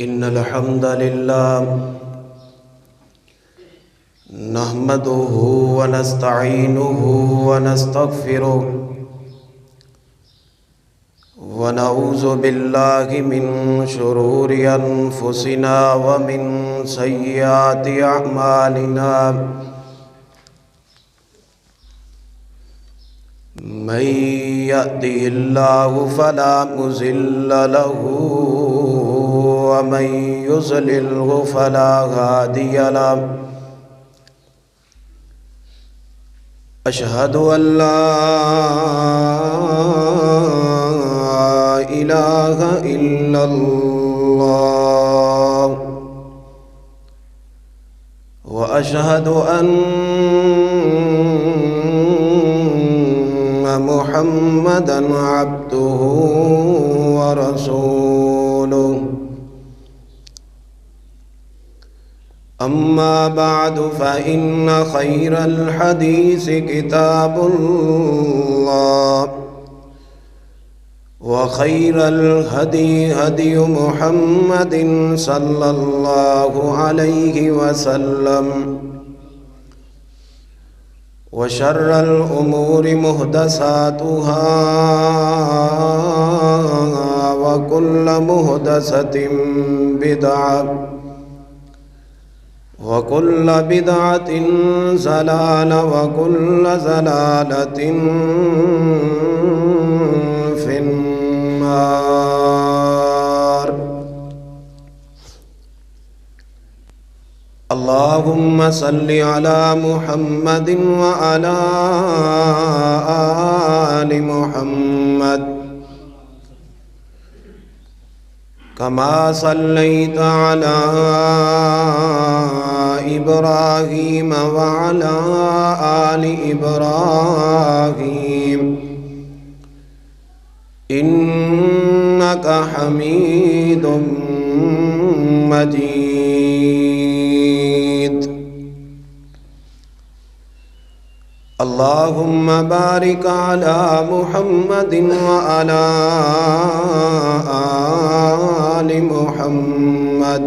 إن الحمد لله نحمده ونستعينه ونستغفره ونعوذ بالله من شرور أنفسنا ومن سيئات أعمالنا من يهده الله فلا مضل له ومن يضلل فلا هادي له أشهد أن لا إله إلا الله وأشهد أن محمدًا عبده ورسوله أما بعد فإن خير الحديث كتاب الله وخير الهدي هدي محمد صلى الله عليه وسلم وشر الأمور محدثاتها وكل محدثة بدعة وكل بدعة ضلالة وكل ضلالة في النار. اللهم صل على محمد وعلى آل محمد كما صليت على إبراهيم وعلى آل إبراهيم إنك حميد مجيد. اللهم بارك على محمد وعلى آل محمد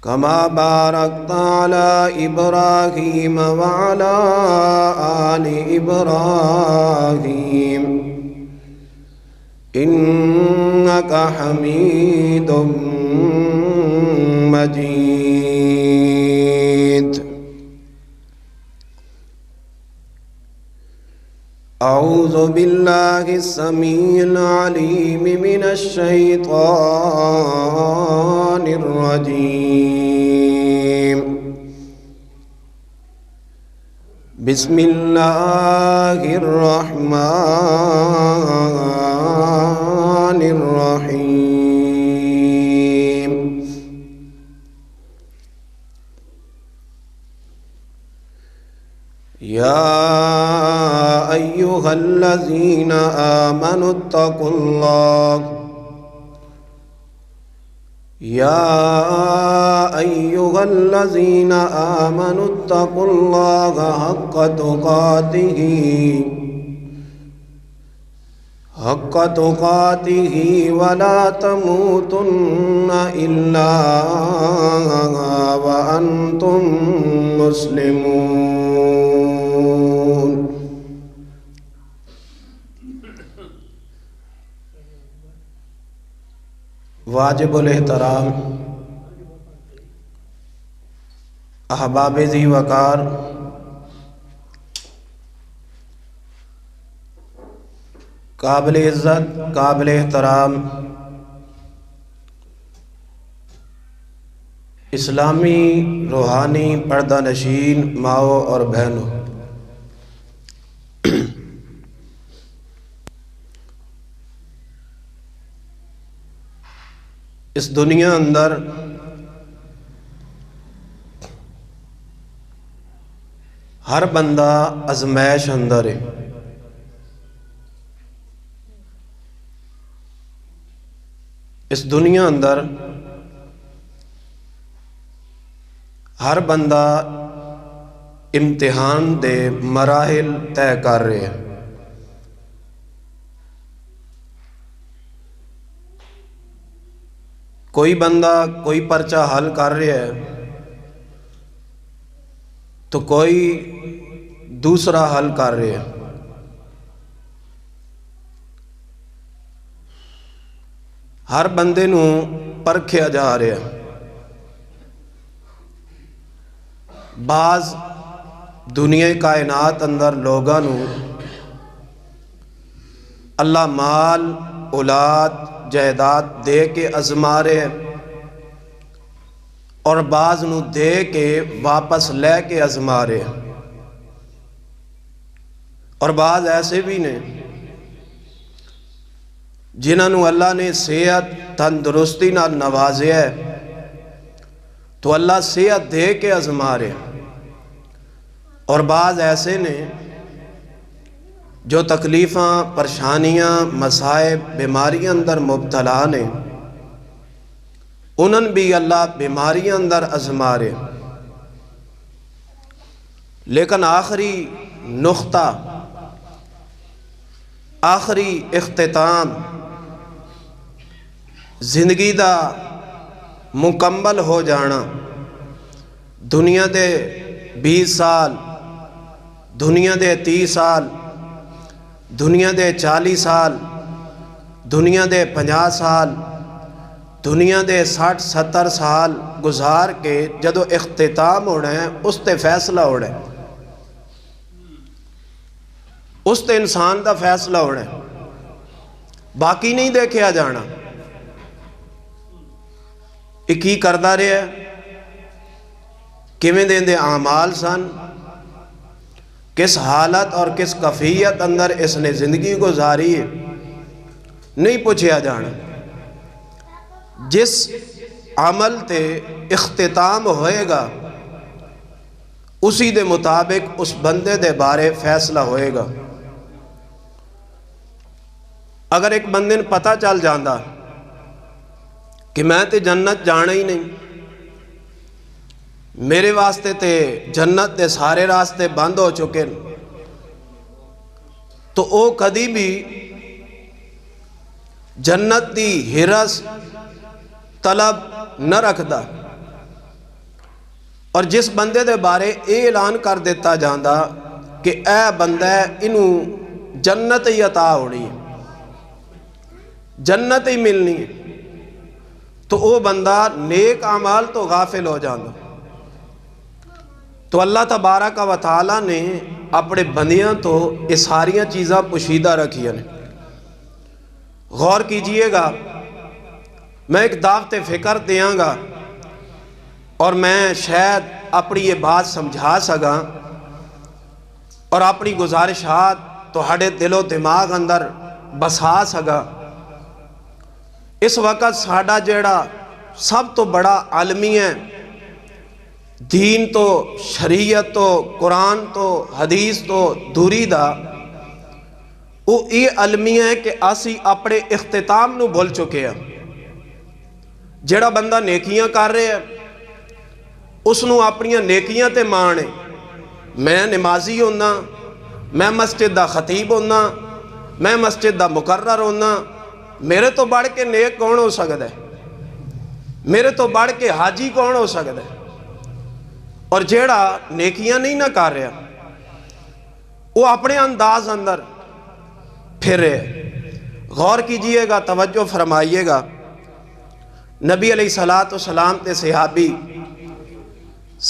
كما باركت على إبراهيم وعلى آل إبراهيم إنك حميد مجيد. أعوذ بالله السميع العليم من الشيطان الرجيم. بسم الله الرحمن الرحيم. يا أيها الذين آمنوا اتقوا الله يا أيها الذين آمنوا اتقوا الله حق تقاته ولا تموتن إلا وأنتم مسلمون. واجب الاحترام احباب ذی وقار قابل عزت قابل احترام اسلامی روحانی پردہ نشین ماؤں اور بہنوں، اس دنیا اندر ہر بندہ ازمائش اندر ہے. اس دنیا اندر ہر بندہ امتحان دے مراحل طے کر رہے ہیں. کوئی بندہ کوئی پرچہ حل کر رہا ہے تو کوئی دوسرا حل کر رہا ہے. ہر بندے نو پرکھیا جا رہا ہے. بعض دنیا کائنات اندر لوگاں نو اللہ مال اولاد جائیداد دے کے آزما رہے اور بعض نو دے کے واپس لے کے آزما رہے اور بعض ایسے بھی نے جنہاں نو اللہ نے صحت تندرستی نال نوازیا ہے تو اللہ صحت دے کے آزما رہے اور بعض ایسے نے جو تکلیفاں پریشانیاں مصائب بیماریاں اندر مبتلا نے انہن بھی اللہ بیماریاں اندر آزما رہے. لیکن آخری نقطہ آخری اختتام زندگی دا مکمل ہو جانا دنیا دے 20 سال دنیا دے 30 سال دنیا دے 40 سال دنیا دے 50 سال دنیا دے 60-70 سال گزار کے جدو اختتام ہونا ہے اس تے فیصلہ ہونا ہے اس تے انسان دا فیصلہ ہونا ہے باقی نہیں دیکھیا جانا کی کردہ رہے ہے کیویں دے دے اعمال سن کس حالت اور کس کیفیت اندر اس نے زندگی گزاری ہے نہیں پوچھیا جانا. جس عمل تے اختتام ہوئے گا اسی دے مطابق اس بندے دے بارے فیصلہ ہوئے گا. اگر ایک بندے نے پتہ چل جاندہ کہ میں تے جنت جانا ہی نہیں میرے واسطے تے جنت دے سارے راستے بند ہو چکے تو او کدی بھی جنت دی ہرس طلب نہ رکھدا. اور جس بندے دے بارے اے اعلان کر دیتا جاندہ کہ اے بندہ انہوں جنت ہی عطا ہونی ہے جنت ہی ملنی ہے تو او بندہ نیک اعمال تو غافل ہو جاندہ. تو اللہ تبارک و تعالیٰ نے اپنے بندیاں تو یہ ساریاں چیزاں پوشیدہ رکھی ہیں. غور کیجئے گا میں ایک دعوت فکر دیاں گا اور میں شاید اپنی یہ بات سمجھا سکا اور اپنی گزارشات تو ہڑے دل و دماغ اندر بسا سکا. اس وقت ساڑھا جیڑا سب تو بڑا عالمی ہے دین تو شریعت تو قرآن تو حدیث تو دوری دا وہ یہ علمی ہے کہ اسی اپنے اختتام نو بھول چکے ہیں. جیڑا بندہ نیکیاں کر رہے ہیں اس نو اپنیاں نیکیاں تے مانے میں نمازی ہونا میں مسجد دا خطیب ہونا میں مسجد دا مقرر ہونا میرے تو بڑھ کے نیک کون ہو سکتا ہے میرے تو بڑھ کے حاجی کون ہو سکتا ہے. اور جیڑا نیکیاں نہیں نہ کر رہا وہ اپنے انداز اندر پھر رہے. غور کیجئے گا توجہ فرمائیے گا نبی علیہ السلام تے صحابی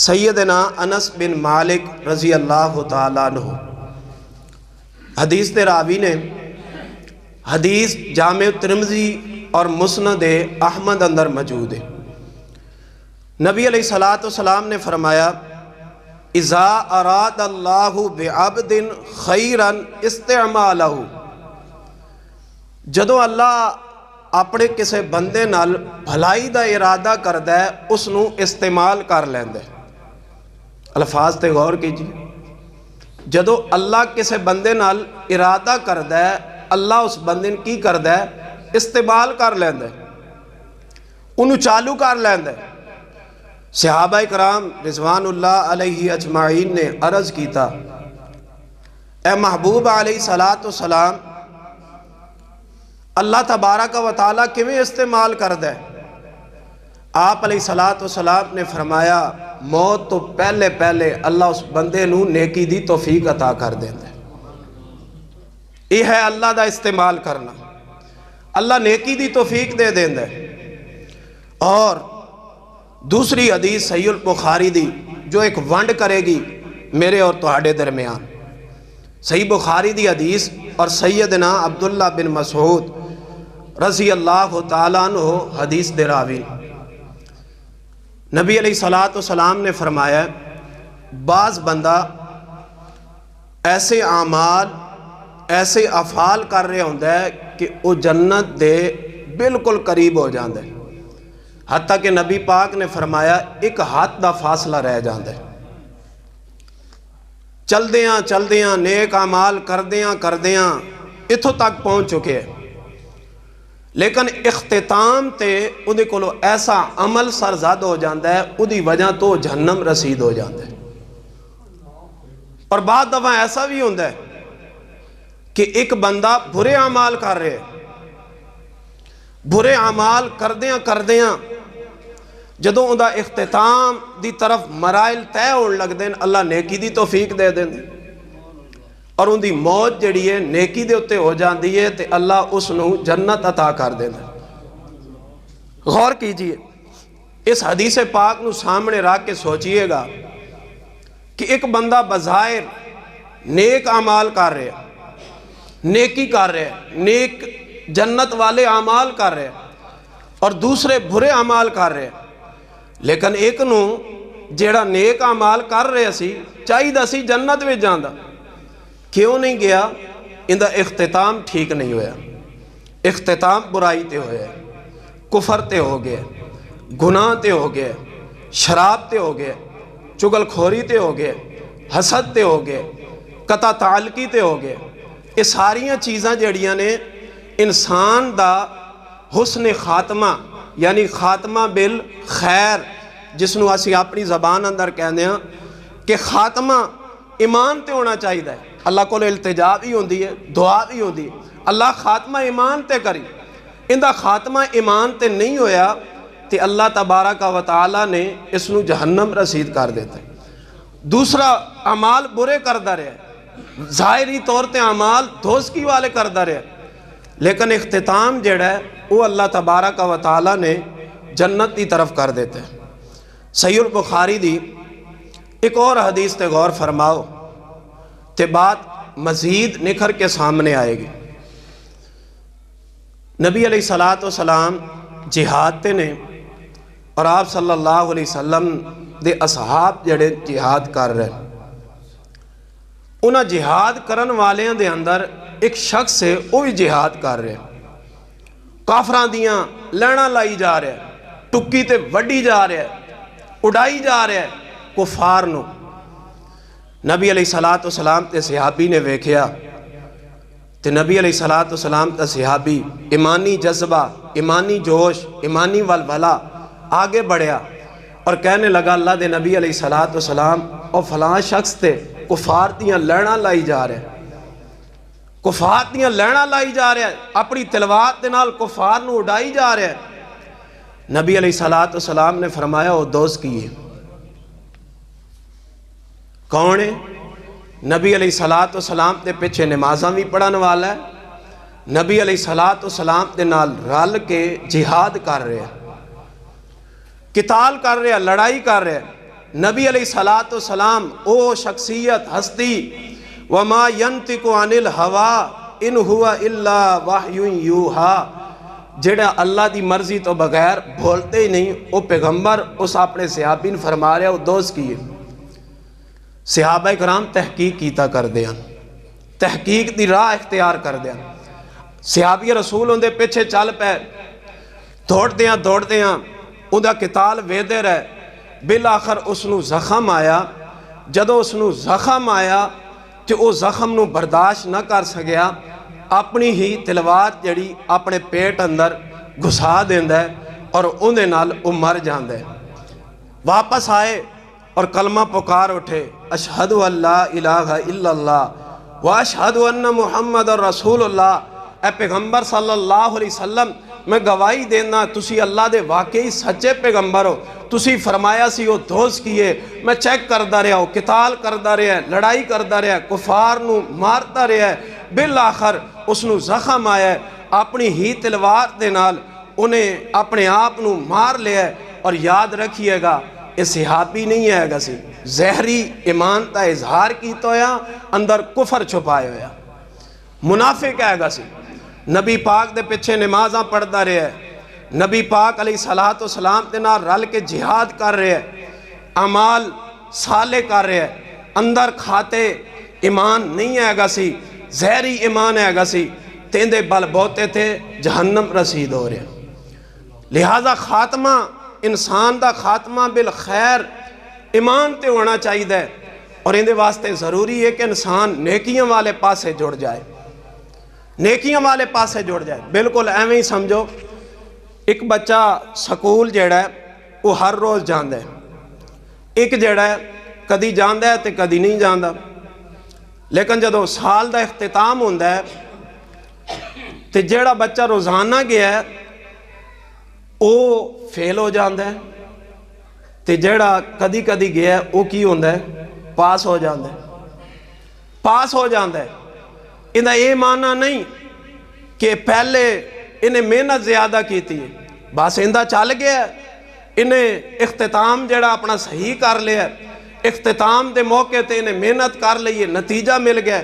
سیدنا انس بن مالک رضی اللہ تعالیٰ عنہ حدیث تے راوی نے حدیث جامع ترمذی اور مسند احمد اندر موجود ہے. نبی علیہ السلام نے فرمایا اذا اراد اللہ بعبد خیرا استعمالہ جدو اللہ اپنے کسے بندے نال بھلائی دا ارادہ کردہ ہے اس نو استعمال کر لیندے. الفاظ تے غور کیجئے جدو اللہ کسے بندے نال ارادہ کردہ ہے اللہ اس بندے کی کردہ ہے استعمال کر لیندے انہوں چالو کر لیندے. صحابہ اکرام رضوان اللہ علیہ اجمعین نے عرض کیتا اے محبوب علیہ السلام اللہ تبارک و تعالیٰ کیویں استعمال کر دے. آپ علیہ الصلوۃ والسلام نے فرمایا موت تو پہلے پہلے اللہ اس بندے نو نیکی دی توفیق عطا کر دیندے. یہ ہے اللہ دا استعمال کرنا. اللہ نیکی دی توفیق دے دیندے. اور دوسری حدیث صحیح البخاری دی جو ایک ونڈ کرے گی میرے اور تہاڈے درمیان. صحیح بخاری دی حدیث اور سیدنا عبداللہ بن مسعود رضی اللہ تعالیٰ عنہ حدیث دے راوی. نبی علیہ الصلوۃ والسلام نے فرمایا بعض بندہ ایسے اعمال ایسے افعال کر رہے ہوندہ ہے کہ وہ جنت دے بالکل قریب ہو جاندے, حتیٰ کہ نبی پاک نے فرمایا ایک ہاتھ دا فاصلہ رہ جاندے. چل دیاں نیک اعمال کر دیاں اتھوں تک پہنچ چکے ہیں, لیکن اختتام تے اُدھے کولو ایسا عمل سرزد ہو جاندہ ہے اُدھی وجہ تو جہنم رسید ہو جاندہ ہے. اور بعد دفعہ ایسا بھی ہوندہ ہے کہ ایک بندہ برے اعمال کر رہے, برے اعمال کر دیاں جدوں اُندہ اختتام دی طرف مرائل طے ہونے لگ دیں اللہ نیکی دی توفیق دے دیں اور ان دی موت جڑی ہے نیکی دے اتے ہو جاندی ہے تے اللہ اس نو جنت عطا کر دیں. غور کیجئے اس حدیث پاک نو سامنے رکھ کے سوچئے گا کہ ایک بندہ بظاہر نیک اعمال کر رہے, نیکی کر رہے, نیک جنت والے اعمال کر رہے اور دوسرے برے اعمال کر رہے, لیکن ایک نو جیڑا نیک اعمال کر رہے سی چاہی دا سی جنت میں جاندہ, کیوں نہیں گیا؟ اندہ اختتام ٹھیک نہیں ہویا, اختتام برائی تے ہوئے, کفر تے ہو گئے, گناہ تے ہو گئے, شراب تے ہو گئے, چگل کھوری تے ہو گئے, حسد تے ہو گئے, قطع تعلقی تے ہو گئے. یہ ساریاں چیزاں جڑیاں نے انسان دا حسن خاتمہ یعنی خاتمہ بالخیر جس نو اسی اپنی زبان اندر کہنے ہیں کہ خاتمہ ایمان تے ہونا چاہیے ہے. اللہ کو التجا بھی ہوندی ہے, دعا بھی ہوندی ہے, اللہ خاتمہ ایمان تے کری. اندہ خاتمہ ایمان تے نہیں ہویا تے اللہ تبارک و تعالی نے اس نو جہنم رسید کر دیتا ہے. دوسرا اعمال برے کردہ رہے, ظاہری طور تے اعمال دوزکی والے کردہ رہے, لیکن اختتام جڑا ہے وہ اللہ تبارک و تعالی نے جنت کی طرف کر دیتے ہیں. صحیح البخاری دی ایک اور حدیث تے غور فرماؤ تے بات مزید نکھر کے سامنے آئے گی. نبی علیہ الصلوۃ والسلام جہاد تے نے اور آپ صلی اللہ علیہ وسلم دے اصحاب جڑے جہاد کر رہے, انہاں جہاد کرن والیاں دے اندر ایک شخص ہے وہ بھی جہاد کر رہے, کافران دیاں لینا لائی جا رہے, ٹکی تے وڈی جا رہے, اڑائی جا رہے کفار نو. نبی علیہ الصلوۃ والسلام تے صحابی نے ویکھیا تے نبی علیہ الصلوۃ والسلام تے صحابی ایمانی جذبہ, ایمانی جوش, ایمانی ولولہ آگے بڑھیا اور کہنے لگا اللہ دے نبی علیہ الصلوۃ والسلام اور فلاں شخص تے کفار دیاں لینا لائی جا رہے, کفار دیاں لینا لائی جا رہے, اپنی تلوار دے نال کفار نو اڑائی جا رہے. نبی علیہ الصلوۃ والسلام نے فرمایا وہ دوست کی ہے. کون ہے؟ نبی علیہ الصلوۃ والسلام تے پیچھے نمازاں بھی پڑھن والا ہے, نبی علیہ الصلوۃ والسلام تے نال رل کے جہاد کر رہے, قتال کر رہے, لڑائی کر رہے. نبی علیہ الصلوۃ والسلام او شخصیت ہستی وما ينطق عن الهوى ان هو الا وحی یوحا, جڑا اللہ دی مرضی تو بغیر بولتے ہی نہیں, وہ پیغمبر اس اپنے صحابین فرما رہے وہ دوست کی ہے. صحابہ کرام تحقیق کیتا کر دیاں, تحقیق دی راہ اختیار کر دیاں. صحابی رسول ان دے پیچھے چل پے, دوڑ دیاں ان دا قتال ویدے رہے. بالآخر اس نو زخم آیا, جدو اس نو زخم آیا تے او زخم نو برداشت نہ کر سکیا, اپنی ہی تلوار جڑی اپنے پیٹ اندر گھسا دیندہ ہے اور اندے نال او مر جاندہ ہے. واپس آئے اور کلمہ پکار اٹھے, اشہد ان لا الہ الا اللہ واشہد ان محمد رسول اللہ. اے پیغمبر صلی اللہ علیہ وسلم میں گواہی دینا تسی اللہ دے واقعی سچے پیغمبر ہو، تسی فرمایا سی وہ دوست کیے، میں چیک کردا رہا ہوں، قتال کردا رہا ہے، لڑائی کردا رہا ہے، کفار نو مارتا رہا ہے، بالآخر اس نو زخم آیا ہے، اپنی ہی تلوار دے نال انہیں اپنے آپ نو مار لیا ہے۔ اور یاد رکھیے گا یہ صحابی نہیں ہے گا سی، زہری ایمان تا اظہار کیتا ہویا، اندر کفر چھپائے ہویا، منافق ہے گا سی، نبی پاک دے پیچھے نمازاں پڑھدا رہے ہے، نبی پاک علیہ السلام دے نال رل کے جہاد کر رہے ہے، اعمال صالح کر رہے ہے، اندر کھاتے ایمان نہیں ہے گا سی، زہری ایمان ہے گا سی، تیندے بل بوتے تھے جہنم رسید ہو رہے ہیں۔ لہذا خاتمہ انسان دا خاتمہ بالخیر ایمان تے ہونا چاہیے، اور اندے واسطے ضروری ہے کہ انسان نیکیاں والے پاسے جڑ جائے، نیکیاں والے پاسے جڑ جائے۔ بالکل ایویں ہی سمجھو ایک بچہ سکول جڑا ہے وہ ہر روز جاندہ ہے، ایک جڑا ہے کدی جاندہ ہے تے کدی نہیں جاندہ، لیکن جدو سال دا اختتام ہوندہ ہے تے جڑا بچہ روزانہ گیا ہے وہ فیل ہو جاندہ ہے، تے جڑا کدی کدی گیا ہے وہ کی ہوندہ ہے، پاس ہو جاندہ ہے، پاس ہو جاندہ ہے۔ انہیں یہ معنی نہیں کہ پہلے انہیں محنت زیادہ کی تھی، بس اندہ چل گیا ہے، انہیں اختتام جڑا اپنا صحیح کر لیا ہے، اختتام دے موقع تے انہیں محنت کر لئیے، نتیجہ مل گیا،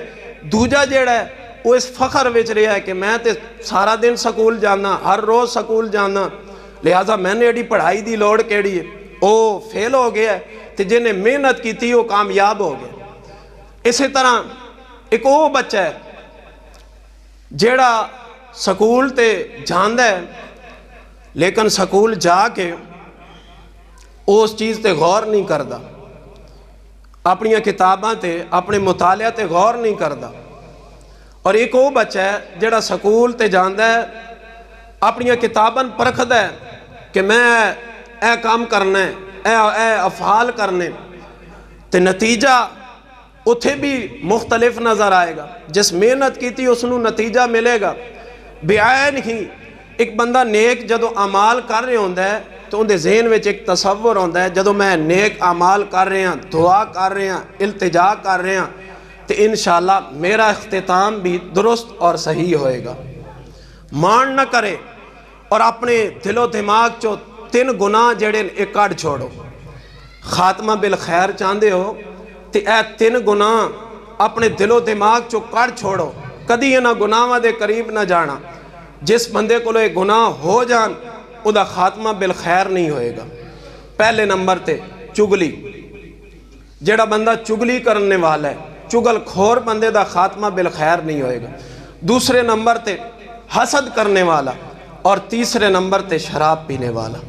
دوجہ جڑا ہے وہ اس فخر وچ رہا ہے کہ میں تے سارا دن سکول جانا، ہر روز سکول جانا، لہذا میں نے ایڈی پڑھائی دی لوڑ کیڑی ہے، وہ فیل ہو گیا ہے، تے جنہیں محنت کی تھی وہ کامیاب ہو گیا۔ اسی طرح ایک وہ بچہ ہے جیڑا سکول تے جاندہ ہے لیکن سکول جا کے اس چیز تے غور نہیں کردا، اپنی کتاباں تے اپنے مطالعہ تے غور نہیں کردا۔ اور ایک وہ بچہ ہے جیڑا سکول تے جاندہ ہے، اپنی کتاباں پرکھدا ہے کہ میں اے کام کرنا ہے، اے افعال کرنے، تے نتیجہ اتھے بھی مختلف نظر آئے گا، جس محنت کی تھی اس نو نتیجہ ملے گا۔ بیعین ہی ایک بندہ نیک جدو اعمال کر رہے ہوندہ ہے تو اندے ذہن وچ ایک تصور ہوندہ ہے جدو میں نیک اعمال کر رہے ہیں، دعا کر رہے ہیں، التجا کر رہے ہیں تو انشاءاللہ میرا اختتام بھی درست اور صحیح ہوئے گا۔ مان نہ کرے اور اپنے دل و دماغ چو 3 گناہ جڑے ایک کاٹ چھوڑو، خاتمہ بالخیر چاندے ہو تے اے 3 گناہ اپنے دل و دماغ چو کاٹ چھوڑو، کدی یہ نہ گناہ دے قریب نہ جانا۔ جس بندے کو لئے گناہ ہو جان او دا خاتمہ بالخیر نہیں ہوئے گا۔ پہلے نمبر تے چگلی، جڑا بندہ چگلی کرنے والا ہے، چگل کھور بندے دا خاتمہ بالخیر نہیں ہوئے گا۔ دوسرے نمبر تے حسد کرنے والا، اور تیسرے نمبر تے شراب پینے والا۔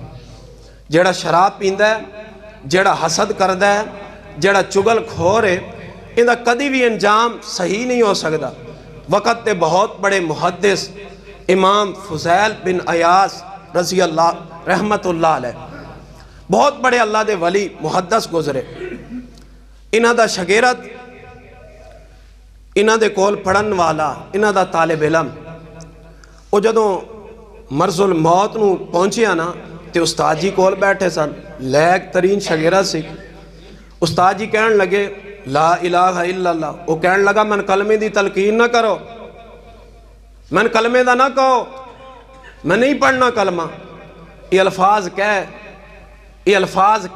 جڑا شراب پیندہ ہے، جڑا حسد کردہ ہے، جڑا چگل کھور ہے، اندہ کدی بھی انجام صحیح نہیں ہو سکتا۔ وقت تے بہت بڑے محدث امام فضیل بن عیاض رضی اللہ رحمت اللہ علیہ، بہت بڑے اللہ دے ولی محدث گزرے، انہاں دا شاگرد، انہاں دے کول پڑھن والا، انہاں دا طالب علم، وہ جدوں مرض الموت نو پہنچیا نا تے استاد جی کول بیٹھے سن، لیک ترین شاگرد سی، استاد جی کہن لگے لا الہ الا اللہ، وہ کہن لگا من کلمے دی تلقین نہ کرو، من کلمے دا نہ کہو، میں نہیں پڑھنا کلمہ، یہ الفاظ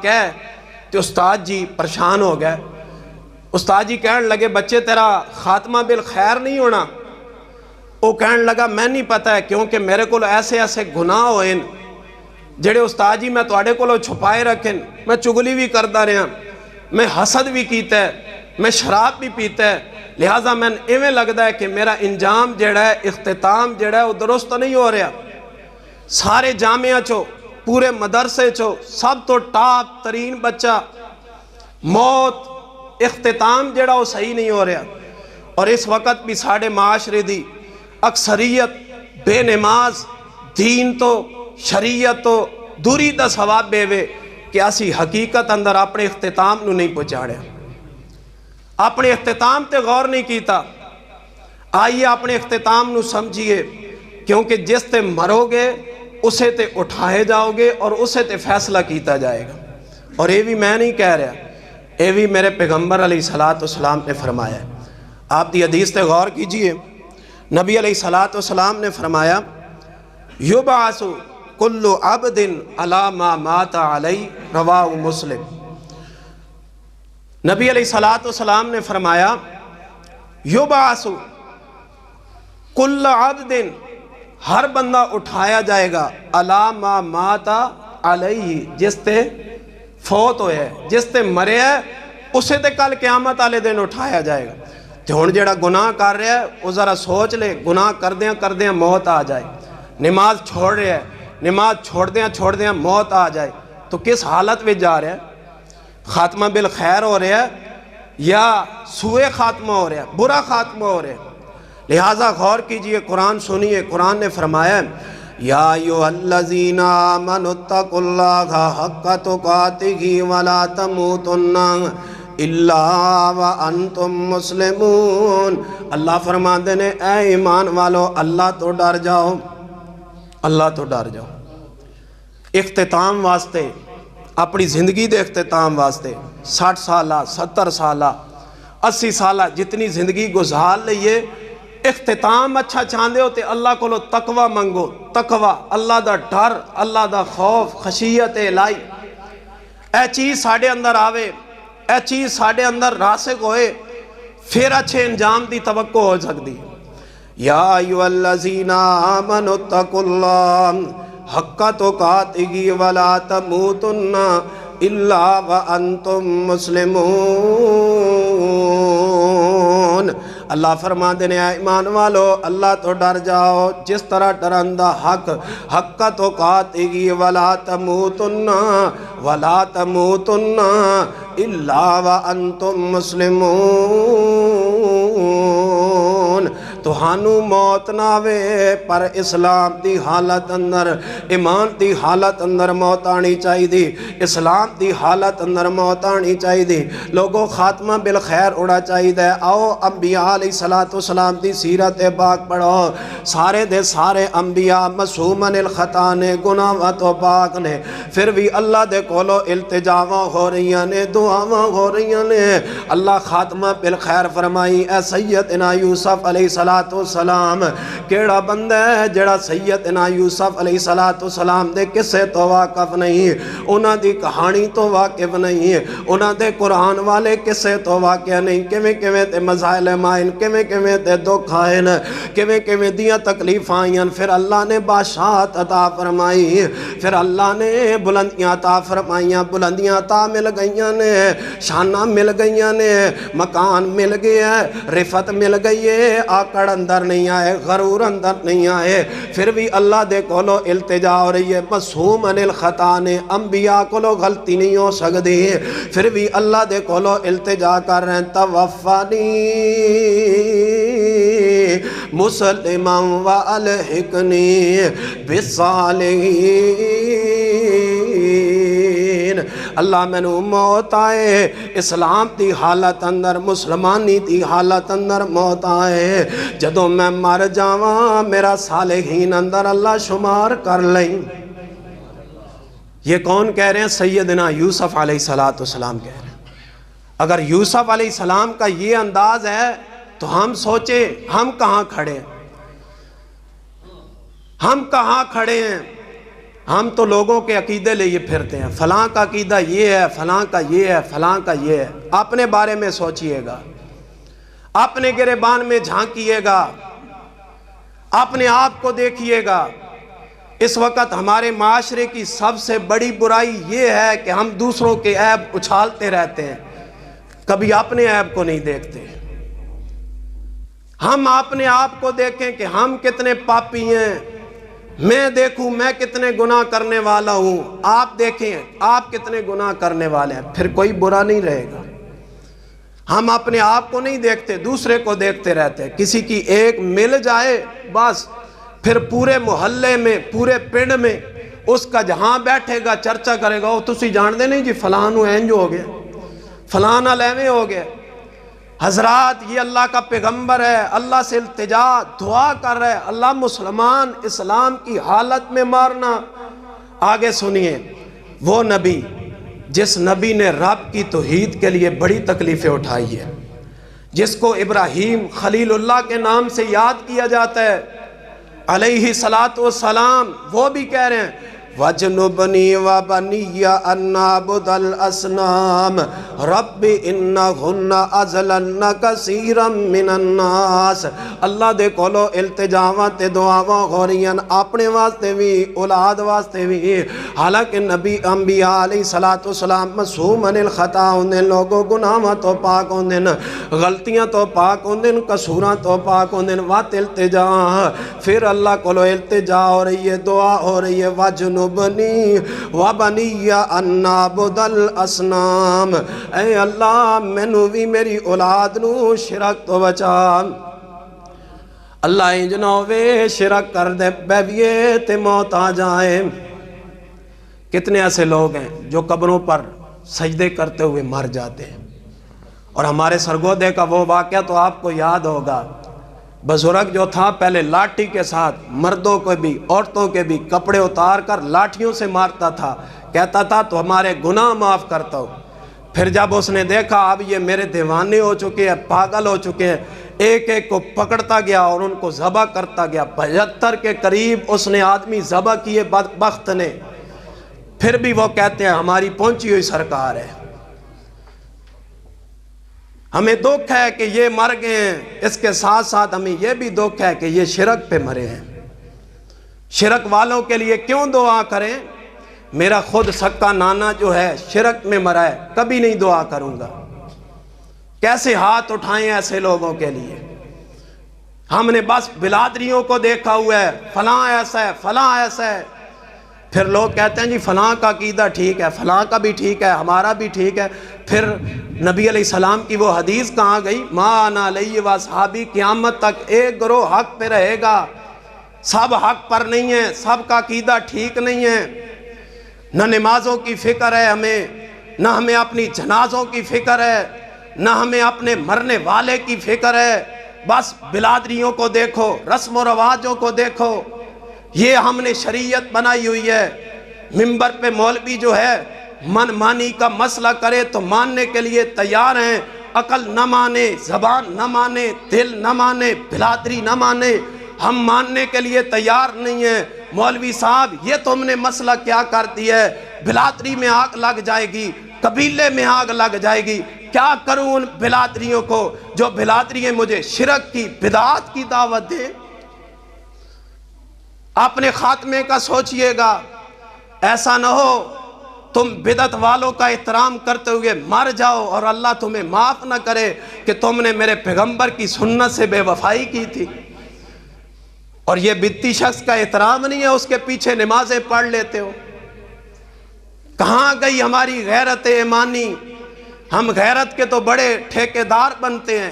کہہ تو استاد جی پریشان ہو گئے۔ استاد جی کہن لگے بچے تیرا خاتمہ بالخیر نہیں ہونا، وہ کہن لگا میں نہیں پتہ ہے کیونکہ میرے کو ایسے ایسے گناہ ہوئے جڑے استاد جی میں تواڈے کو چھپائے رکھیں، میں چگلی بھی کردہ رہا، میں حسد بھی کیتا ہے، میں شراب بھی پیتا ہے، لہٰذا میں ایویں لگدا ہے کہ میرا انجام جڑا ہے، اختتام جڑا ہے وہ درست نہیں ہو رہا۔ سارے جامعہ چو، پورے مدرسے چو سب تو ٹاپ ترین بچہ، موت اختتام جڑا وہ صحیح نہیں ہو رہا۔ اور اس وقت بھی ساڑھے معاشرے دی اکثریت بے نماز، دین تو شریعت تو دوری دا ثواب بے وے کہ اسی حقیقت اندر اپنے اختتام نو نہیں پہنچاڑیا، اپنے اختتام تے غور نہیں کیتا۔ آئیے اپنے اختتام نو سمجھیے، کیونکہ جس تے مرو گے اسے تے اٹھائے جاؤ گے اور اسے تے فیصلہ کیتا جائے گا۔ اور یہ بھی میں نہیں کہہ رہا، یہ بھی میرے پیغمبر علیہ السلام نے فرمایا ہے۔ آپ دی حدیث تے غور کیجئے، نبی علیہ السلام نے فرمایا یبعث کل عبد علی ما مات علیہ، رواہ مسلم۔ نبی علیہ السلام نے فرمایا یبعث کل عبد، ہر بندہ اٹھایا جائے گا علی ما مات علیہ، جس تے فوت ہوئے ہے، جس تے مرے ہے، اسے تے کل قیامت والے دن اٹھایا جائے گا۔ تو ہن جڑا گناہ کر رہا ہے وہ ذرا سوچ لے، گناہ کردیاں موت آ جائے، نماز چھوڑ رہا ہے، نماز چھوڑدیاں موت آ جائے تو کس حالت میں جا رہا ہے؟ خاتمہ بالخیر ہو رہا ہے یا سوء خاتمہ ہو رہا ہے، برا خاتمہ ہو رہا ہے؟ لہٰذا غور کیجئے، قرآن سنیے، قرآن نے فرمایا یا ایھا الذین آمنوا اتقوا اللہ حق تقاتہ ولا تموتن الا وانتم مسلمون۔ اللہ فرماتے ہیں اے ایمان والو، اللہ تو ڈر جاؤ، اللہ تو ڈر جاؤ۔ اختتام واسطے، اپنی زندگی دے اختتام واسطے 60 سالہ 70 سالہ 80 سالہ جتنی زندگی گزار لئیے، اختتام اچھا چاہندے ہوتے اللہ کو تقوی منگو، تقوی، اللہ دا ڈر، اللہ دا خوف، خشیت الہی، اے چیز ساڑھے اندر آوے، اے چیز ساڑھے اندر راسخ ہوئے، پھر اچھے انجام دی توقع ہو سکتی۔ یا ایھا الذین آمنوا اتقوا اللہ حق تقاتہ ولا تموتن الا وانتم مسلمون۔ اللہ فرماتے ہیں اے ایمان والو، اللہ تو ڈر جاؤ جس طرح ڈرندہ حق تقاتہ ولا تموتن الا وانتم مسلمون۔ تو ہانو موت نہ آوے پر اسلام دی حالت اندر، ایمان دی حالت اندر موت آنی چاہی دی، اسلام دی حالت اندر موت آنی چاہی دی۔ لوگوں خاتمہ بالخیر اڑا چاہی دے۔ آؤ انبیاء علیہ السلام دی سیرت پاک پڑھو، سارے دے سارے انبیاء معصومن الخطا نے، گناہ تو پاک نے، پھر بھی اللہ دے کولو التجاواں ہو رہی نے، دعاواں ہو رہی نے۔ اللہ خاتمہ بالخیر فرمائی۔ اے سیدنا یوسف علیہ السلام کیڑا بندہ ہے جڑا سیدنا یوسف علیہ السلام دے قصے تو واقف نہیں، انہاں دی کہانی تو واقف نہیں، انہاں دے قرآن والے قصے تو واقع نہیں، کیویں تے مسائل مائن، کیویں تے دکھ آئے، کیویں دیاں تکلیف آئیں، پھر اللہ نے بادشاہت عطا فرمائی، پھر اللہ نے بلندیاں عطا فرمائیاں، بلندیاں عطا مل گئیاں نے، شانہ مل گئیاں نے، مکان مل گیا ہے، رفت مل گئی ہے، آکڑ اندر نہیں آئے، غرور اندر نہیں آئے، پھر بھی اللہ دے کولو التجا ہو رہی ہے۔ معصومن الخطا نے، انبیاء کولو غلطی نہیں ہو سکتی، پھر بھی اللہ دے کولو التجا کر رہے ہیں۔ توفانی مسلما والحقنی بالصالحین۔ اللہ میں نو موت آئے، اسلام دی حالت اندر، مسلمانی دی حالت اندر موت آئے، جدوں میں مر جاواں میرا صالحین اندر اللہ شمار کر لیں۔ یہ کون کہہ رہے ہیں؟ سیدنا یوسف علیہ السلام کہہ رہے ہیں۔ اگر یوسف علیہ السلام کا یہ انداز ہے تو ہم سوچیں ہم کہاں کھڑے ہیں، ہم کہاں کھڑے ہیں؟ ہم تو لوگوں کے عقیدے لیے پھرتے ہیں، فلاں کا عقیدہ یہ ہے، فلاں کا یہ ہے، فلاں کا یہ ہے۔ اپنے بارے میں سوچئے گا، اپنے گریبان میں جھانکیے گا، اپنے آپ کو دیکھیے گا۔ اس وقت ہمارے معاشرے کی سب سے بڑی برائی یہ ہے کہ ہم دوسروں کے عیب اچھالتے رہتے ہیں، کبھی اپنے عیب کو نہیں دیکھتے۔ ہم اپنے آپ کو دیکھیں کہ ہم کتنے پاپی ہیں، میں دیکھوں میں کتنے گناہ کرنے والا ہوں، آپ دیکھیں آپ کتنے گناہ کرنے والے ہیں، پھر کوئی برا نہیں رہے گا۔ ہم اپنے آپ کو نہیں دیکھتے، دوسرے کو دیکھتے رہتے ہیں۔ کسی کی ایک مل جائے بس پھر پورے محلے میں، پورے پنڈ میں اس کا جہاں بیٹھے گا چرچا کرے گا، وہ تسی جان دے نہیں جی فلان اینج ہو گیا، فلان ایویں ہو گیا۔ حضرات یہ اللہ کا پیغمبر ہے، اللہ سے التجا دعا کر رہے، اللہ مسلمان اسلام کی حالت میں مارنا۔ آگے سنیے، وہ نبی جس نبی نے رب کی توحید کے لیے بڑی تکلیفیں اٹھائی ہے، جس کو ابراہیم خلیل اللہ کے نام سے یاد کیا جاتا ہے علیہ الصلاۃ والسلام، وہ بھی کہہ رہے ہیں وَجْنُبْنِي وَبَنِيَّ أَن نَّعْبُدَ الْأَصْنَامَ رَبِّ إِنَّهُنَّ أَضْلَلْنَ كَثِيرًا مِّنَ النَّاسِ۔ اللہ دے کولو التجاواں تے دعاواں ہو رہی ہیں، اپنے واسطے بھی اولاد واسطے بھی، حالانکہ نبی انبیاء علیہ الصلوۃ والسلام معصوم عن الخطا ہوندے، لوگوں گناہاں تو پاک ہوندے، غلطیاں تو پاک ہوندے، قصوراں تو پاک ہوندے، وات التجا، پھر اللہ کولو التجا ہو رہی ہے، دعا ہو رہی ہے وَجْنُبْنِي وَبَنِيَّ أَن نَّعْبُدَ الْأَصْنَامَ، اے اللہ مینوں بھی میری اولاد نو شرک تو بچا۔ اللہ انج نہ ہوئے شرک کر دے بیویے تے موت آ جائے۔ کتنے ایسے لوگ ہیں جو قبروں پر سجدے کرتے ہوئے مر جاتے ہیں، اور ہمارے سرگودے کا وہ واقعہ تو آپ کو یاد ہوگا، بزرگ جو تھا پہلے لاٹھی کے ساتھ مردوں کو بھی عورتوں کے بھی کپڑے اتار کر لاٹھیوں سے مارتا تھا، کہتا تھا تو ہمارے گناہ معاف کرتا ہو۔ پھر جب اس نے دیکھا اب یہ میرے دیوانے ہو چکے ہیں، پاگل ہو چکے ہیں، ایک ایک کو پکڑتا گیا اور ان کو ذبح کرتا گیا۔ 75 کے قریب اس نے آدمی ذبح کیے بدبخت نے، پھر بھی وہ کہتے ہیں ہماری پہنچی ہوئی سرکار ہے۔ ہمیں دکھ ہے کہ یہ مر گئے ہیں، اس کے ساتھ ساتھ ہمیں یہ بھی دکھ ہے کہ یہ شرک پہ مرے ہیں۔ شرک والوں کے لیے کیوں دعا کریں؟ میرا خود سکا نانا جو ہے شرک میں مرا ہے، کبھی نہیں دعا کروں گا۔ کیسے ہاتھ اٹھائیں ایسے لوگوں کے لیے؟ ہم نے بس بلادریوں کو دیکھا ہوا ہے، فلاں ایسا ہے فلاں ایسا ہے، پھر لوگ کہتے ہیں جی فلاں کا عقیدہ ٹھیک ہے، فلاں کا بھی ٹھیک ہے، ہمارا بھی ٹھیک ہے۔ پھر نبی علیہ السلام کی وہ حدیث کہاں گئی؟ ما انا علیہ واصحابی، قیامت تک ایک گروہ حق پہ رہے گا، سب حق پر نہیں ہیں، سب کا عقیدہ ٹھیک نہیں ہے۔ نہ نمازوں کی فکر ہے ہمیں، نہ ہمیں اپنی جنازوں کی فکر ہے، نہ ہمیں اپنے مرنے والے کی فکر ہے، بس بلادریوں کو دیکھو، رسم و رواجوں کو دیکھو، یہ ہم نے شریعت بنائی ہوئی ہے۔ منبر پہ مولوی جو ہے من مانی کا مسئلہ کرے تو ماننے کے لیے تیار ہیں، عقل نہ مانے، زبان نہ مانے، دل نہ مانے، بلادری نہ مانے، ہم ماننے کے لیے تیار نہیں ہیں۔ مولوی صاحب یہ تم نے مسئلہ کیا کر دیا ہے؟ بلادری میں آگ لگ جائے گی، قبیلے میں آگ لگ جائے گی، کیا کروں ان بلادریوں کو جو بلادرییں مجھے شرک کی بدعات کی دعوت دیں؟ اپنے خاتمے کا سوچئے گا، ایسا نہ ہو تم بدعت والوں کا احترام کرتے ہوئے مر جاؤ اور اللہ تمہیں معاف نہ کرے کہ تم نے میرے پیغمبر کی سنت سے بے وفائی کی تھی۔ اور یہ بدعتی شخص کا احترام نہیں ہے، اس کے پیچھے نمازیں پڑھ لیتے ہو۔ کہاں گئی ہماری غیرت ایمانی؟ ہم غیرت کے تو بڑے ٹھیکیدار بنتے ہیں،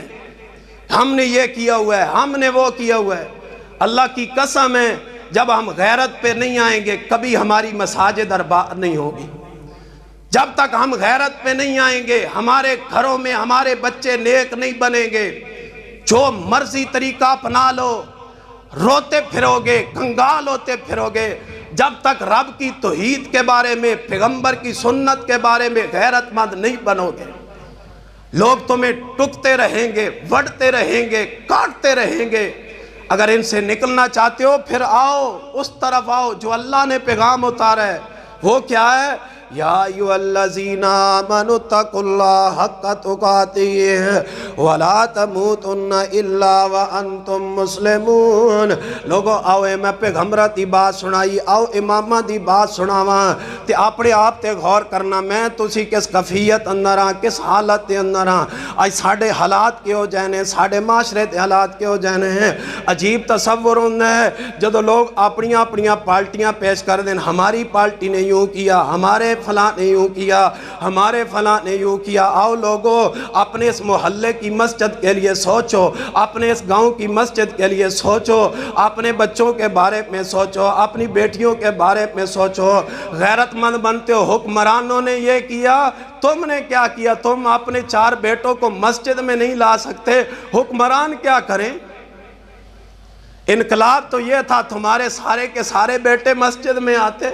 ہم نے یہ کیا ہوا ہے، ہم نے وہ کیا ہوا ہے۔ اللہ کی قسم ہے جب ہم غیرت پہ نہیں آئیں گے کبھی ہماری مساجد آباد نہیں ہوگی۔ جب تک ہم غیرت پہ نہیں آئیں گے ہمارے گھروں میں ہمارے بچے نیک نہیں بنیں گے۔ جو مرضی طریقہ اپنا لو، روتے پھرو گے، کنگال ہوتے پھرو گے، جب تک رب کی توحید کے بارے میں، پیغمبر کی سنت کے بارے میں غیرت مند نہیں بنو گے۔ لوگ تمہیں ٹکتے رہیں گے، وڈتے رہیں گے، کاٹتے رہیں گے۔ اگر ان سے نکلنا چاہتے ہو پھر آؤ، اس طرف آؤ جو اللہ نے پیغام اتارا ہے۔ وہ کیا ہے؟ یا ایھا الذین آمنوا اتقوا اللہ حق تقاتہ ولا تموتن الا وانتم مسلمون۔ لوگوں آؤ میں پیغمبر دی بات سنائی، آؤ امامہ دی بات سناواں تے اپنے آپ تے غور کرنا میں تسی کس کیفیت اندر ہاں، کس حالت دے اندر ہاں۔ آج ساڈے حالات کے ہو جانے، ساڈے معاشرے دے حالات کے ہو جانے ہیں۔ عجیب تصور ہوتا ہے جدو لوگ اپنی پارٹیاں پیش کر دیں، ہماری پارٹی نے یوں کیا، ہمارے فلاں نے یوں کیا، ہمارے فلاں نے یوں کیا۔ آؤ لوگو، اپنے اس محلے کی مسجد کے لیے سوچو، اپنے اس گاؤں کی مسجد کے لیے سوچو، اپنے بچوں کے بارے میں سوچو، اپنی بیٹیوں کے بارے میں سوچو۔ غیرت مند بنتے ہو، حکمرانوں نے یہ کیا، تم نے کیا کیا؟ تم اپنے 4 بیٹوں کو مسجد میں نہیں لا سکتے، حکمران کیا کریں؟ انقلاب تو یہ تھا تمہارے سارے کے سارے بیٹے مسجد میں آتے۔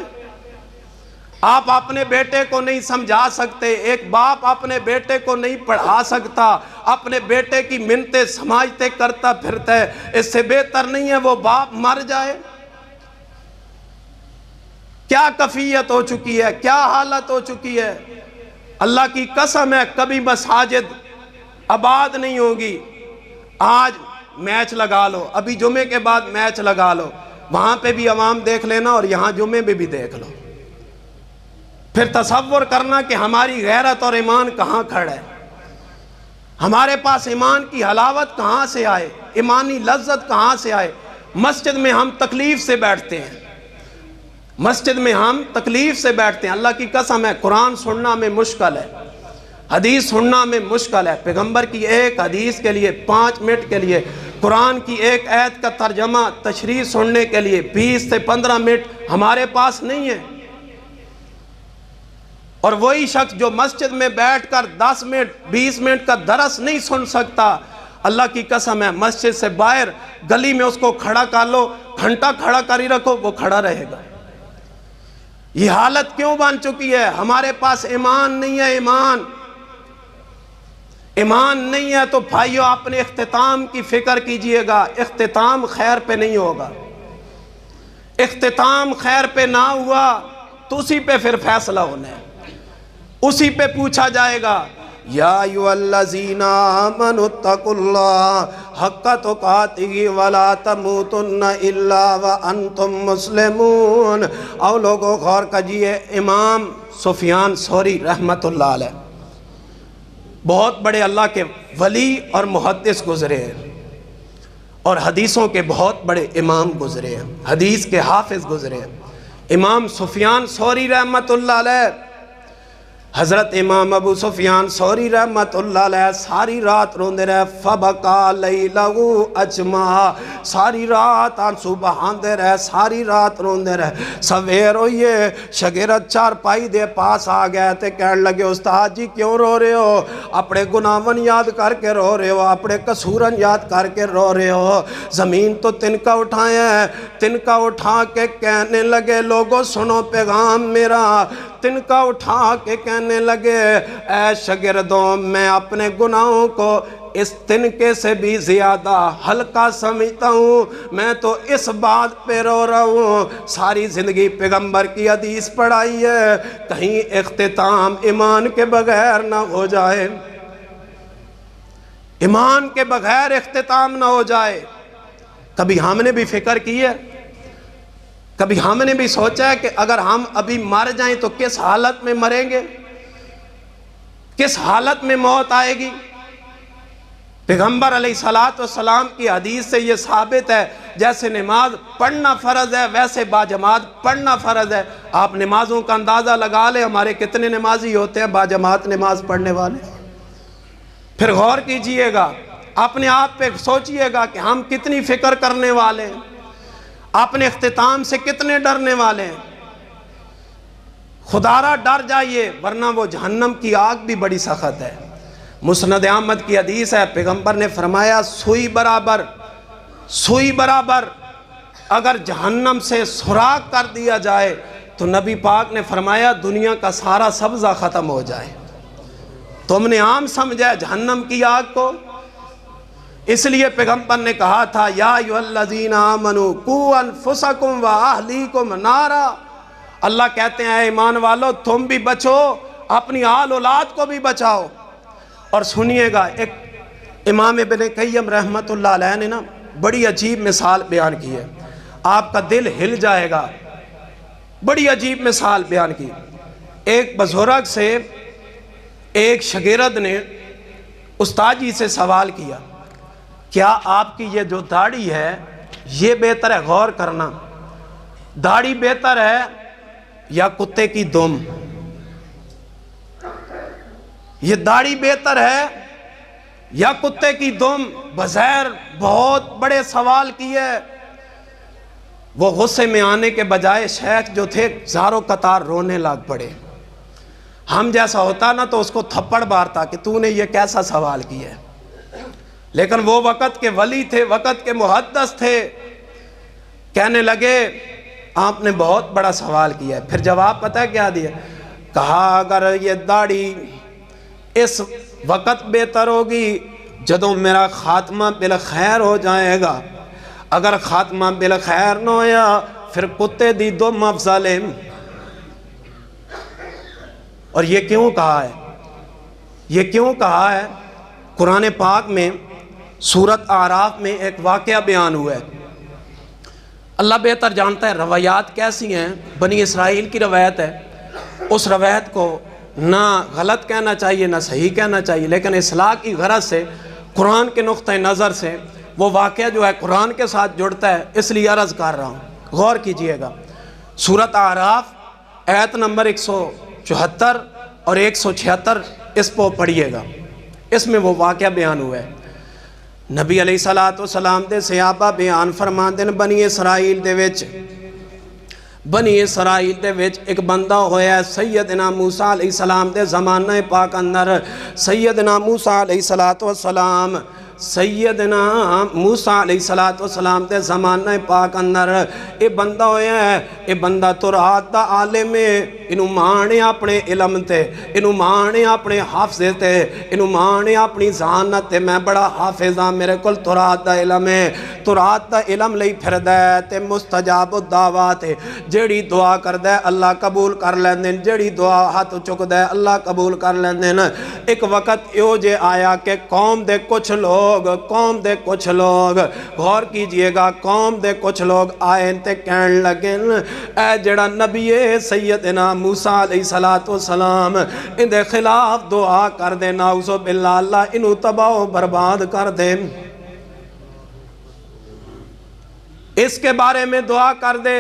آپ اپنے بیٹے کو نہیں سمجھا سکتے، ایک باپ اپنے بیٹے کو نہیں پڑھا سکتا، اپنے بیٹے کی منتیں سماجتیں کرتا پھرتا ہے۔ اس سے بہتر نہیں ہے وہ باپ مر جائے؟ کیا کفیت ہو چکی ہے، کیا حالت ہو چکی ہے۔ اللہ کی قسم ہے کبھی مساجد آباد نہیں ہوگی۔ آج میچ لگا لو، ابھی جمعے کے بعد میچ لگا لو، وہاں پہ بھی عوام دیکھ لینا اور یہاں جمعے میں بھی دیکھ لو، پھر تصور کرنا کہ ہماری غیرت اور ایمان کہاں کھڑا ہے، ہمارے پاس ایمان کی حلاوت کہاں سے آئے، ایمانی لذت کہاں سے آئے۔ مسجد میں ہم تکلیف سے بیٹھتے ہیں، مسجد میں ہم تکلیف سے بیٹھتے ہیں۔ اللہ کی قسم ہے قرآن سننا میں مشکل ہے، حدیث سننا میں مشکل ہے۔ پیغمبر کی ایک حدیث کے لیے 5 منٹ کے لیے، قرآن کی ایک آیت کا ترجمہ تشریح سننے کے لیے 20 سے 15 منٹ ہمارے پاس نہیں ہے۔ اور وہی شخص جو مسجد میں بیٹھ کر 10 منٹ 20 منٹ کا درس نہیں سن سکتا، اللہ کی قسم ہے مسجد سے باہر گلی میں اس کو کھڑا کر لو، گھنٹہ کھڑا کر ہی رکھو، وہ کھڑا رہے گا۔ یہ حالت کیوں بن چکی ہے؟ ہمارے پاس ایمان نہیں ہے۔ ایمان نہیں ہے تو بھائیو اپنے اختتام کی فکر کیجئے گا۔ اختتام خیر پہ نہیں ہوگا، اختتام خیر پہ نہ ہوا تو اسی پہ پھر فیصلہ ہونا ہے، اسی پہ پوچھا جائے گا۔ یا ایھا الذین آمنوا اتقوا اللہ حق تقاتہ ولا تموتن الا وانتم مسلمون۔ او لوگوں غور کیجئے، امام سفیان ثوری رحمت اللہ علیہ بہت بڑے اللہ کے ولی اور محدث گزرے ہیں، اور حدیثوں کے بہت بڑے امام گزرے ہیں، حدیث کے حافظ گزرے ہیں۔ امام سفیان ثوری رحمت اللہ علیہ، حضرت امام ابو سفیان ثوری رحمت اللہ علیہ ساری رات روندے رہے، فبکا لیلہ اجمع، ساری رات آنسو بہاندے رہے، ساری رات روندے رہے۔ سویر ہوئیے شاگرد چارپائی دے پاس آ گئے تھے، کہنے لگے استاد جی کیوں رو رہے ہو؟ اپنے گناہون یاد کر کے رو رہے ہو، اپنے قصورن یاد کر کے رو رہے ہو۔ زمین تو تنکا اٹھائے ہیں، تنکا اٹھا کے کہنے لگے لوگو سنو پیغام میرا، تنکا اٹھا کے کہنے لگے اے شاگردوں میں اپنے گناہوں کو اس تنکے سے بھی زیادہ ہلکا سمجھتا ہوں، میں تو اس بات پہ رو رہا ہوں۔ ساری زندگی پیغمبر کی حدیث پڑھائی ہے، کہیں اختتام ایمان کے بغیر نہ ہو جائے، ایمان کے بغیر اختتام نہ ہو جائے۔ کبھی ہم نے بھی فکر کی ہے، کبھی ہم نے بھی سوچا ہے کہ اگر ہم ابھی مر جائیں تو کس حالت میں مریں گے، کس حالت میں موت آئے گی؟ پیغمبر علیہ السلام کی حدیث سے یہ ثابت ہے جیسے نماز پڑھنا فرض ہے ویسے باجماعت پڑھنا فرض ہے۔ آپ نمازوں کا اندازہ لگا لیں، ہمارے کتنے نمازی ہوتے ہیں باجماعت نماز پڑھنے والے؟ پھر غور کیجئے گا، اپنے آپ پہ سوچئے گا کہ ہم کتنی فکر کرنے والے ہیں، اپنے اختتام سے کتنے ڈرنے والے ہیں۔ خدارہ ڈر جائیے ورنہ وہ جہنم کی آگ بھی بڑی سخت ہے۔ مسند احمد کی حدیث ہے، پیغمبر نے فرمایا سوئی برابر اگر جہنم سے سوراخ کر دیا جائے تو نبی پاک نے فرمایا دنیا کا سارا سبزہ ختم ہو جائے۔ تم نے عام سمجھا ہے جہنم کی آگ کو، اس لیے پیغمبر نے کہا تھا یا ایھا الذین آمنوا قوا انفسکم واہلیکم نارا۔ اللہ کہتے ہیں اے ایمان والو تم بھی بچو، اپنی آل اولاد کو بھی بچاؤ۔ اور سنیے گا، ایک امام ابن قیم رحمت اللہ علیہ نے نا بڑی عجیب مثال بیان کی ہے، آپ کا دل ہل جائے گا، بڑی عجیب مثال بیان کی۔ ایک بزرگ سے ایک شاگرد نے استاد جی سے سوال کیا، کیا آپ کی یہ جو داڑھی ہے یہ بہتر ہے؟ غور کرنا، داڑھی بہتر ہے یا کتے کی دم؟ یہ داڑھی بہتر ہے یا کتے کی دم؟ بظاہر بہت بڑے سوال کیے۔ وہ غصے میں آنے کے بجائے شیخ جو تھے زاروں قطار رونے لگ پڑے۔ ہم جیسا ہوتا نا تو اس کو تھپڑ مارتا کہ تو نے یہ کیسا سوال کیا ہے، لیکن وہ وقت کے ولی تھے، وقت کے محدث تھے، کہنے لگے آپ نے بہت بڑا سوال کیا ہے۔ پھر جواب پتہ ہے کیا دیا؟ کہا اگر یہ داڑھی اس وقت بہتر ہوگی جدوں میرا خاتمہ بالخیر ہو جائے گا، اگر خاتمہ بالخیر نہ ہویا پھر کتے دی دم افضل ہے۔ اور یہ کیوں کہا ہے؟ یہ کیوں کہا ہے؟ قرآن پاک میں سورۃ اعراف میں ایک واقعہ بیان ہوا ہے۔ اللہ بہتر جانتا ہے روایات کیسی ہیں، بنی اسرائیل کی روایت ہے، اس روایت کو نہ غلط کہنا چاہیے نہ صحیح کہنا چاہیے، لیکن اصلاح کی غرض سے قرآن کے نقطہ نظر سے وہ واقعہ جو ہے قرآن کے ساتھ جڑتا ہے، اس لیے عرض کر رہا ہوں، غور کیجئے گا۔ سورۃ اعراف آیت نمبر 174 اور 176 اس کو پڑھیے گا، اس میں وہ واقعہ بیان ہوا ہے۔ نبی علیہ السلام دے صحابہ بیان فرماندے نے بنی اسرائیل دے وچ ایک بندہ ہویا ہے سیدنا موسیٰ علیہ السلام دے زمانہ پاک اندر۔ سیدنا موسیٰ علیہ السلام دے زمانہ پاک اندر اے بندہ ہویا ہے، اے بندہ تو رات دا عالم ہے، انہوں مانے اپنے علم تے، انہوں مانے اپنے حافظے تے، انہوں مانے اپنی ذہانت تے، میں بڑا حافظ ہاں، میرے کل تو رات دا علم ہے، تو رات دا علم لئی پھر دے تے مستجاب الدعوات ہے، جیڑی دعا کر دے اللہ قبول کر لیندن، جیڑی دعا ہاتھ چک دے اللہ قبول کر لیندن۔ ایک وقت یوں جے آیا کہ قوم دے کچھ لوگ غور کیجئے گا، قوم دے کچھ لوگ آئے تے کہن لگن اے جڑا نبی سیدنا موسیٰ علیہ السلام ان دے خلاف دعا کر دے، نعوذ باللہ اللہ انہوں تباہ و برباد کر دے، اس کے بارے میں دعا کر دے۔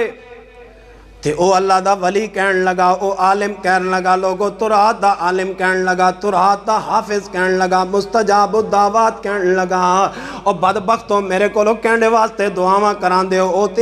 تے او اللہ دا ولی کہن لگا، او عالم کہن لگا، لوگو ترات دا عالم کہن لگا، ترات دا حافظ کہن لگا، مستجاب الدعوات کہن لگا، اور بدبختوں میرے کو لوگ کہنے واسطے دعاواں کران دے ہو تے